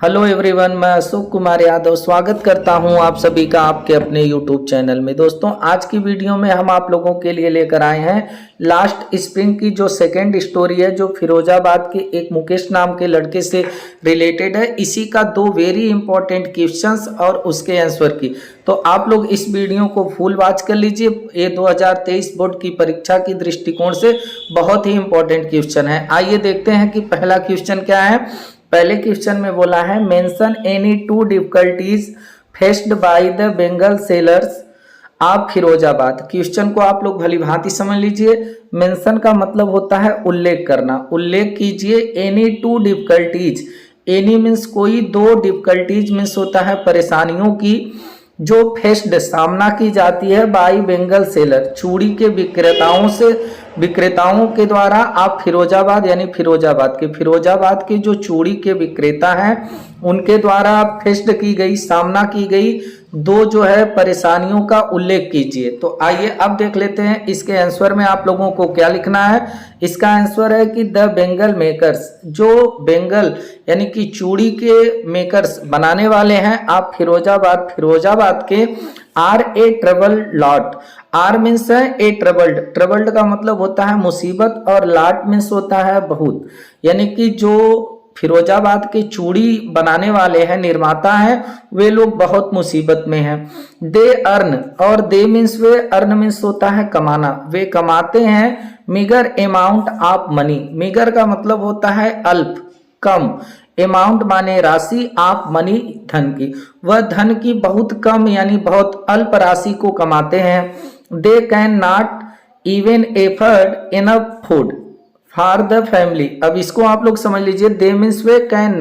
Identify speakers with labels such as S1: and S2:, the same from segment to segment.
S1: Hello everyone, मैं अशोक कुमार यादव स्वागत करता हूं आप सभी का आपके अपने यूट्यूब चैनल में। दोस्तों, आज की वीडियो में हम आप लोगों के लिए लेकर आए हैं लास्ट स्प्रिंग की जो सेकेंड स्टोरी है, जो फिरोजाबाद के एक मुकेश नाम के लड़के से रिलेटेड है। इसी का दो वेरी इंपॉर्टेंट क्वेश्चंस और उसके आंसर की। तो आप लोग इस वीडियो को फुल वॉच कर लीजिए। ये 2023 बोर्ड की परीक्षा की दृष्टिकोण से बहुत ही इंपॉर्टेंट क्वेश्चन है। आइए देखते हैं कि पहला क्वेश्चन क्या है। पहले क्वेश्चन में बोला है mention any two difficulties faced by the Bengal sellers of Firozabad. Question को आप लोग भली भांति समझ लीजिए। मेंशन का मतलब होता है उल्लेख करना। उल्लेख कीजिए any two difficulties. Any means कोई, दो डिफिकल्टीज मीन्स होता है परेशानियों की, जो फेस्ड सामना की जाती है बाई बेंगल सेलर चूड़ी के विक्रेताओं के द्वारा आप फिरोजाबाद यानी फिरोजाबाद के जो चूड़ी के विक्रेता हैं उनके द्वारा फेस्ड की गई, सामना की गई दो जो है परेशानियों का उल्लेख कीजिए। तो आइए अब देख लेते हैं इसके आंसर में आप लोगों को क्या लिखना है। इसका आंसर है कि द बेंगल मेकर्स, जो बेंगल यानी कि चूड़ी के मेकर्स बनाने वाले हैं आप फिरोजाबाद के, are a troubled lot. Are means है ए ट्रबल्ड का मतलब होता है मुसीबत, और लॉट मीन्स होता है बहुत। यानी कि जो फिरोजाबाद के चूड़ी बनाने वाले हैं, निर्माता हैं, वे लोग बहुत मुसीबत में हैं। दे अर्न, और दे मीन्स वे, अर्न मीन्स होता है कमाना, वे कमाते हैं meagre amount of money. Meagre का मतलब होता है अल्प, कम, अमाउंट माने राशि, ऑफ मनी धन की, वह धन की बहुत कम यानी बहुत अल्प राशि को कमाते हैं। They can not even afford enough food for the family. अब इसको आप लोग समझ लीजिए। They means they can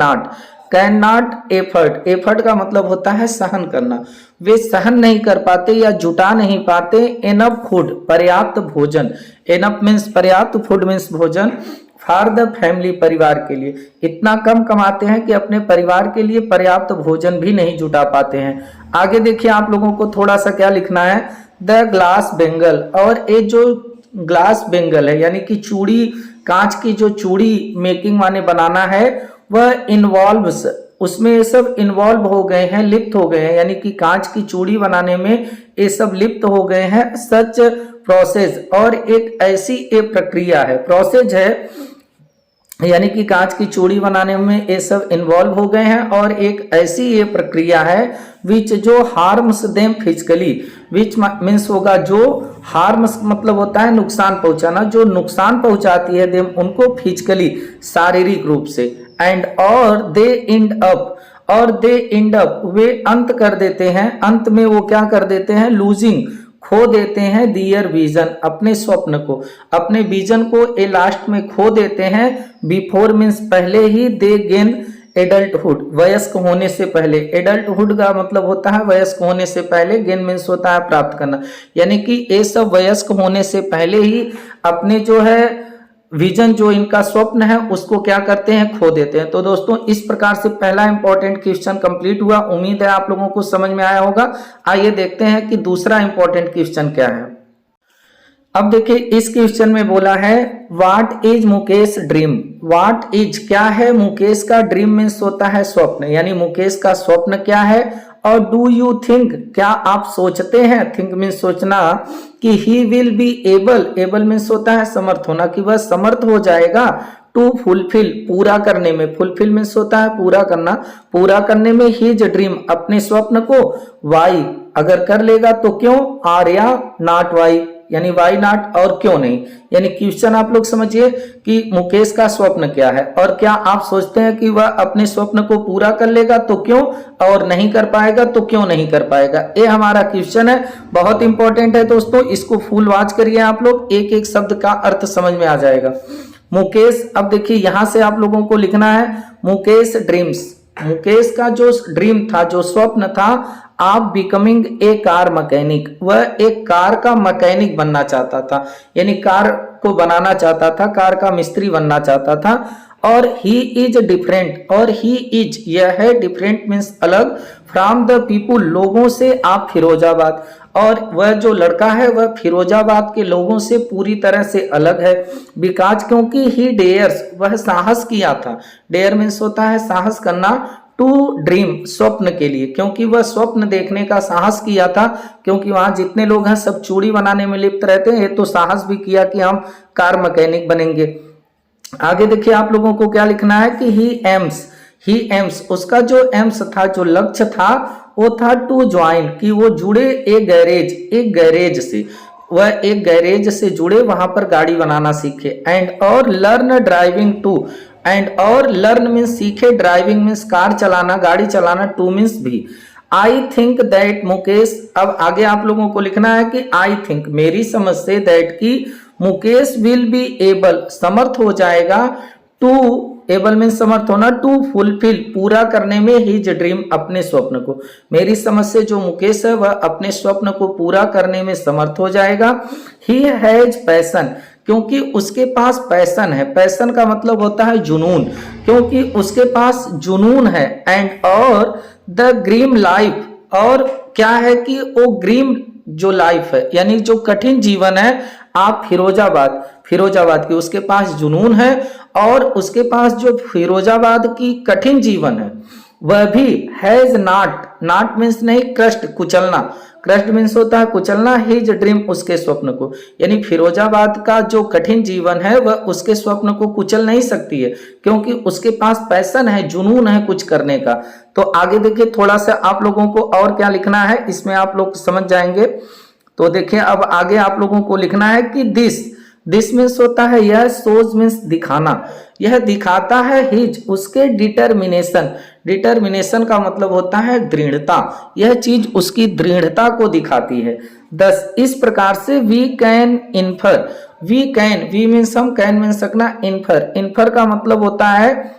S1: not afford का मतलब होता है सहन करना। वे सहन नहीं कर पाते या जुटा नहीं पाते इनफ फूड, पर्याप्त भोजन। इनफ मीन्स पर्याप्त, फूड मीन्स भोजन, फॉर द फैमिली परिवार के लिए। इतना कम कमाते हैं कि अपने परिवार के लिए पर्याप्त भोजन भी नहीं जुटा पाते हैं। आगे देखिए आप लोगों को थोड़ा सा क्या लिखना है। द ग्लास बेंगल, और ये जो ग्लास बेंगल है यानी कि चूड़ी, कांच की जो चूड़ी मेकिंग माने बनाना है, वह इन्वॉल्व्स, उसमें ये सब इन्वॉल्व हो गए हैं, लिप्त हो गए हैं, यानी कि कांच की चूड़ी बनाने में ये सब लिप्त हो गए हैं। सच प्रोसेस, और एक ऐसी एक प्रक्रिया है, प्रोसेस है यानी कि कांच की चूड़ी बनाने में ये सब इन्वॉल्व हो गए हैं, और एक ऐसी ये प्रक्रिया है विच जो harms them physically. Which means होगा जो, हार्म्स मतलब होता है नुकसान पहुंचाना, जो नुकसान पहुंचाती है देम उनको फिजिकली, शारीरिक रूप से। एंड और दे एंड अप, और दे एंड अप वे अंत कर देते हैं, अंत में वो क्या कर देते हैं, लूजिंग खो देते हैं दियर विजन, अपने स्वप्न को, अपने विजन को ए लास्ट में खो देते हैं। बिफोर मीन्स पहले ही, दे गेन एडल्टहुड, वयस्क होने से पहले। एडल्टहुड का मतलब होता है वयस्क होने से पहले, गेन मीन्स होता है प्राप्त करना, यानी कि ये सब वयस्क होने से पहले ही अपने जो है विजन, जो इनका स्वप्न है, उसको क्या करते हैं, खो देते हैं। तो दोस्तों, इस प्रकार से पहला इंपॉर्टेंट क्वेश्चन कंप्लीट हुआ। उम्मीद है आप लोगों को समझ में आया होगा। आइए देखते हैं कि दूसरा इंपॉर्टेंट क्वेश्चन क्या है। अब देखिए इस क्वेश्चन में बोला है what is Mukesh dream. What is क्या है मुकेश का, ड्रीम मीन्स होता है स्वप्न, यानी मुकेश का स्वप्न क्या है। और डू यू थिंक, क्या आप सोचते हैं, थिंक मीन्स सोचना, कि he will be able means होता है समर्थ होना, कि वह समर्थ हो जाएगा टू फुलफिल, पूरा करने में। फुलफिल मीन्स होता है पूरा करना, पूरा करने में हिज ड्रीम, अपने स्वप्न को। वाई, अगर कर लेगा तो क्यों, आर या नॉट वाई, यानी वाई नॉट, और क्यों नहीं। यानी क्वेश्चन आप लोग समझिए कि मुकेश का स्वप्न क्या है, और क्या आप सोचते हैं कि वह अपने स्वप्न को पूरा कर लेगा तो क्यों, और नहीं कर पाएगा तो क्यों नहीं कर पाएगा। ये हमारा क्वेश्चन है, बहुत इंपॉर्टेंट है दोस्तों। इसको फुल वॉच करिए आप लोग, एक एक शब्द का अर्थ समझ में आ जाएगा। मुकेश, अब देखिए यहां से आप लोगों को लिखना है मुकेश ड्रीम्स। मुकेश का जो ड्रीम था, जो स्वप्न था, आप बिकमिंग ए कार मैकेनिक, वह एक कार का मैकेनिक बनना चाहता था, यानी कार को बनाना चाहता था, कार का मिस्त्री बनना चाहता था। और ही इज डिफरेंट, और ही इज यह है, डिफरेंट मीन्स अलग, फ्रॉम द पीपुल लोगों से, आप फिरोजाबाद, और वह जो लड़का है वह फिरोजाबाद के लोगों से पूरी तरह से अलग है। बिकॉज क्योंकि ही डेयर्स, वह साहस किया था, डेयर मीन्स होता है साहस करना, टू ड्रीम, स्वप्न के लिए, क्योंकि वह स्वप्न देखने का साहस किया था, क्योंकि वहां जितने लोग हैं सब चूड़ी बनाने में लिप्त रहते हैं, तो साहस भी किया कि हम कार मैकेनिक बनेंगे। आगे देखिए आप लोगों को क्या लिखना है कि ही एम्स, उसका जो एम्स था, जो लक्ष्य था, वो था टू ज्वाइन, कि वो जुड़े एक गैरेज से, वह एक गैरेज से जुड़े, वहां पर गाड़ी बनाना सीखे। एंड और लर्न ड्राइविंग टू, एंड और लर्न मीन्स सीखे, ड्राइविंग मीन्स कार चलाना, गाड़ी चलाना, टू मीन्स भी। आई थिंक दैट मुकेश, अब आगे आप लोगों को लिखना है कि आई थिंक, मेरी समझ से, दैट की मुकेश विल बी एबल, समर्थ हो जाएगा, टू एबल मीन समर्थ होना, टू फुलफिल, पूरा करने में हिज ड्रीम, अपने स्वप्न को। मेरी समझ से जो मुकेश है वह अपने स्वप्न को पूरा करने में समर्थ हो जाएगा। ही हैज पैशन, क्योंकि उसके पास पैशन है, पैशन का मतलब होता है जुनून, क्योंकि उसके पास जुनून है। एंड और द ग्रीम लाइफ, और क्या है कि वो ग्रीम जो लाइफ है, यानी जो कठिन जीवन है, आप फिरोजाबाद की, उसके पास जुनून है, और उसके पास जो फिरोजाबाद की कठिन जीवन है वह भी हैज नॉट मीन्स नहीं, क्रस्ट, कुचलना, क्रस्ट मीन्स होता है कुचलना, हिज ड्रीम, उसके स्वप्न को, यानी फिरोजाबाद का जो कठिन जीवन है वह उसके स्वप्न को कुचल नहीं सकती है, क्योंकि उसके पास पैशन है, जुनून है कुछ करने का। तो आगे देखिए थोड़ा सा आप लोगों को और क्या लिखना है, इसमें आप लोग समझ जाएंगे। तो देखिए अब आगे आप लोगों को लिखना है कि दिस मीन्स होता है यह, सोज मीन्स दिखाना, यह दिखाता है हिज, उसके डिटर्मिनेशन का मतलब होता है दृढ़ता, यह चीज उसकी दृढ़ता को दिखाती है। दस, इस प्रकार से we can infer, we means हम, कैन मीन्स सकना, इन्फर का मतलब होता है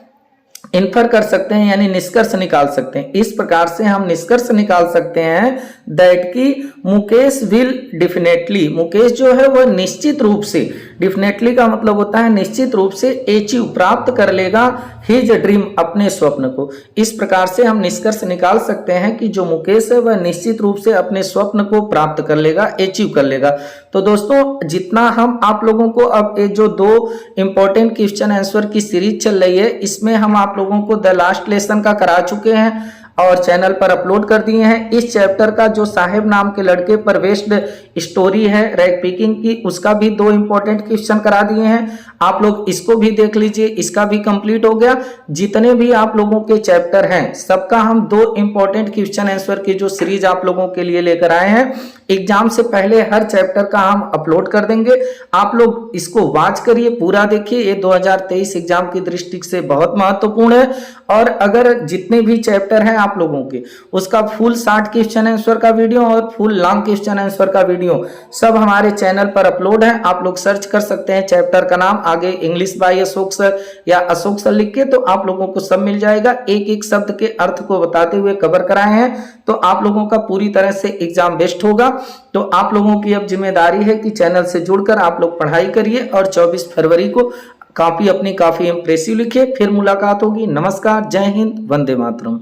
S1: इन्फर कर सकते हैं, यानी निष्कर्ष निकाल सकते हैं। इस प्रकार से हम निष्कर्ष निकाल सकते हैं दैट की मुकेश विल डेफिनेटली, मुकेश जो है वह निश्चित रूप से, डेफिनेटली का मतलब होता है निश्चित रूप से, अचीव, प्राप्त कर लेगा, हिज ड्रीम, अपने स्वप्न को। इस प्रकार से हम निष्कर्ष निकाल सकते हैं कि जो मुकेश है वह निश्चित रूप से अपने स्वप्न को प्राप्त कर लेगा, अचीव कर लेगा। तो दोस्तों जितना हम आप लोगों को अब ये जो 2 इंपॉर्टेंट क्वेश्चन आंसर की सीरीज चल रही है, इसमें हम आप लोगों को द लास्ट लेसन का करा चुके हैं और चैनल पर अपलोड कर दिए हैं। इस चैप्टर का जो साहेब नाम के लड़के पर बेस्ड स्टोरी है रैग पिकिंग की, उसका भी 2 इंपॉर्टेंट क्वेश्चन करा दिए हैं, आप लोग इसको भी देख लीजिए, इसका भी कंप्लीट हो गया। जितने भी आप लोगों के चैप्टर हैं सबका हम 2 इंपॉर्टेंट क्वेश्चन आंसर की जो सीरीज आप लोगों के लिए लेकर आए हैं, एग्जाम से पहले हर चैप्टर का हम अपलोड कर देंगे। आप लोग इसको वॉच करिए, पूरा देखिए, ये 2023 एग्जाम की दृष्टि से बहुत महत्वपूर्ण है। और अगर जितने भी चैप्टर हैं आप लोगों के, उसका फुल 60 क्वेश्चन आंसर का वीडियो और फुल लॉन्ग क्वेश्चन आंसर का वीडियो सब हमारे चैनल पर अपलोड है। आप लोग सर्च कर सकते हैं चैप्टर का नाम, आगे इंग्लिश बाय अशोक सर या अशोक सर लिख के, तो आप लोगों को सब मिल जाएगा। एक एक शब्द के अर्थ को बताते हुए कवर कराए हैं, तो आप लोगों का पूरी तरह से एग्जाम बेस्ट होगा। तो आप लोगों की अब जिम्मेदारी है कि चैनल से जुड़कर आप लोग पढ़ाई करिए और 24 फरवरी को कॉपी अपनी काफी इंप्रेसिव लिखिए। फिर मुलाकात होगी। नमस्कार, जय हिंद, वंदे मातरम।